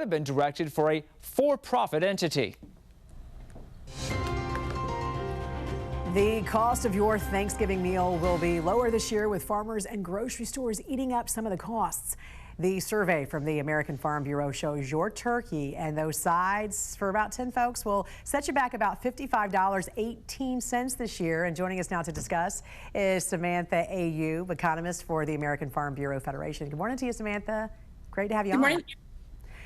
have been directed for a for-profit entity. The cost of your Thanksgiving meal will be lower this year, with farmers and grocery stores eating up some of the costs. The survey from the American Farm Bureau shows your turkey and those sides for about 10 folks will set you back about $55.18 this year. And joining us now to discuss is Samantha Ayoub, economist for the American Farm Bureau Federation. Good morning to you, Samantha. Great to have you on. Good morning.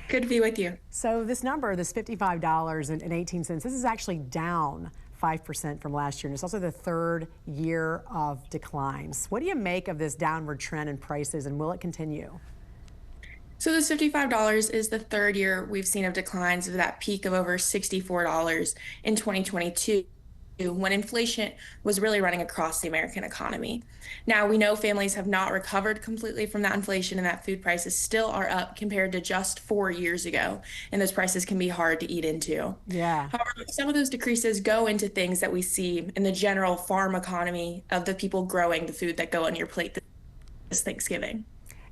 Good to be with you. So this number, this $55.18, this is actually down 5% from last year, and it's also the third year of declines. What do you make of this downward trend in prices, and will it continue? So this $55 is the third year we've seen of declines, of that peak of over $64 in 2022. When inflation was really running across the American economy. Now, we know families have not recovered completely from that inflation, and that food prices still are up compared to just 4 years ago, and those prices can be hard to eat into. Yeah. However, some of those decreases go into things that we see in the general farm economy of the people growing the food that go on your plate this Thanksgiving.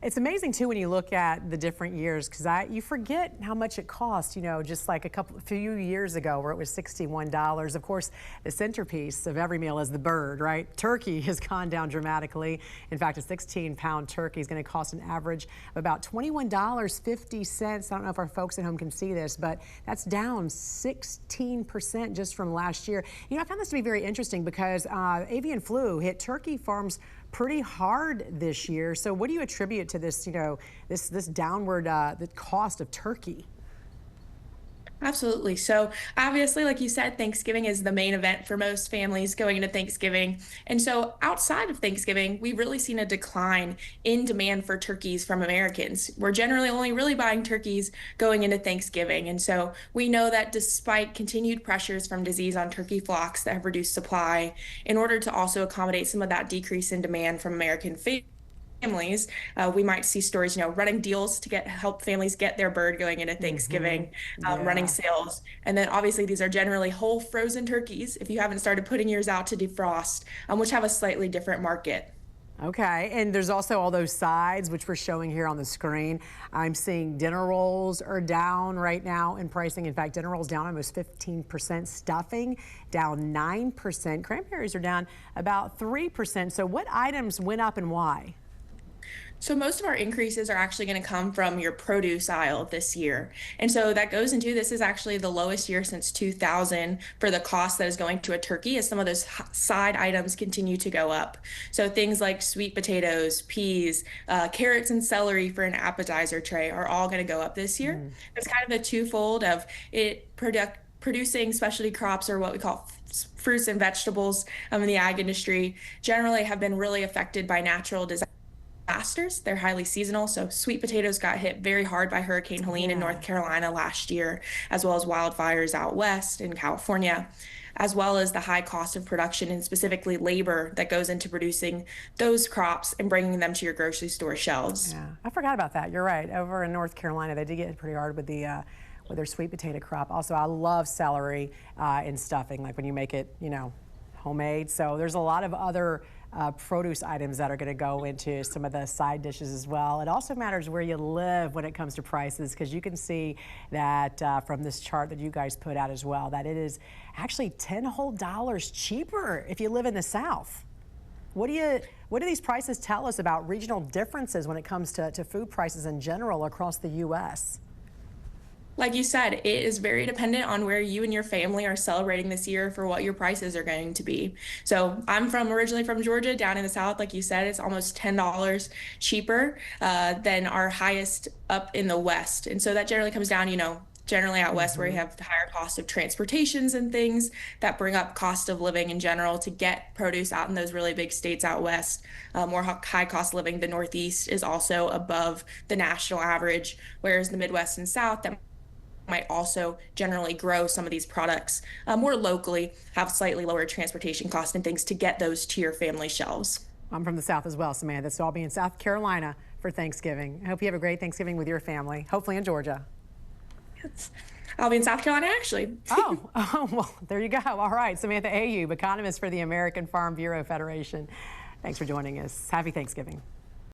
It's amazing too when you look at the different years, because you forget how much it cost, you know, just like a few years ago where it was $61. Of course, the centerpiece of every meal is the bird, right? Turkey has gone down dramatically. In fact, a 16-pound turkey is going to cost an average of about $21.50. I don't know if our folks at home can see this, but that's down 16% just from last year. You know, I found this to be very interesting because avian flu hit turkey farms pretty hard this year. So what do you attribute to this, you know, this downward the cost of turkey? Absolutely. So obviously, like you said, Thanksgiving is the main event for most families going into Thanksgiving. And so outside of Thanksgiving, we've really seen a decline in demand for turkeys from Americans. We're generally only really buying turkeys going into Thanksgiving. And so we know that despite continued pressures from disease on turkey flocks that have reduced supply, in order to also accommodate some of that decrease in demand from American families, we might see stores, you know, running deals to help families get their bird going into Thanksgiving, running sales. And then obviously these are generally whole frozen turkeys if you haven't started putting yours out to defrost, which have a slightly different market. Okay, and there's also all those sides, which we're showing here on the screen. I'm seeing dinner rolls are down right now in pricing. In fact, dinner rolls down almost 15%, stuffing down 9%, cranberries are down about 3%. So what items went up and why? So most of our increases are actually going to come from your produce aisle this year. And so that goes into, this is actually the lowest year since 2000 for the cost that is going to a turkey, as some of those side items continue to go up. So things like sweet potatoes, peas, carrots and celery for an appetizer tray are all going to go up this year. It's kind of a twofold of producing specialty crops, or what we call fruits and vegetables in the ag industry, generally have been really affected by natural disasters. They're highly seasonal. So sweet potatoes got hit very hard by Hurricane Helene in North Carolina last year, as well as wildfires out west in California, as well as the high cost of production and specifically labor that goes into producing those crops and bringing them to your grocery store shelves. Yeah, I forgot about that. You're right. Over in North Carolina, they did get hit pretty hard with with their sweet potato crop. Also, I love celery in stuffing, like when you make it, you know, homemade. So there's a lot of other produce items that are going to go into some of the side dishes as well. It also matters where you live when it comes to prices, because you can see that from this chart that you guys put out as well, that it is actually $10 whole cheaper if you live in the South. What do these prices tell us about regional differences when it comes to food prices in general across the U.S.? Like you said, it is very dependent on where you and your family are celebrating this year for what your prices are going to be. So I'm originally from Georgia, down in the South. Like you said, it's almost $10 cheaper than our highest up in the West. And so that generally comes down, you know, generally out west where you have the higher cost of transportations and things that bring up cost of living in general to get produce out in those really big states out west. More high cost living. The Northeast is also above the national average, whereas the Midwest and South, that might also generally grow some of these products more locally, have slightly lower transportation costs and things to get those to your family shelves. I'm from the South as well, Samantha, so I'll be in South Carolina for Thanksgiving. I hope you have a great Thanksgiving with your family, hopefully in Georgia. Yes. I'll be in South Carolina, actually. Oh, well, there you go. All right, Samantha Ayoub, economist for the American Farm Bureau Federation. Thanks for joining us. Happy Thanksgiving.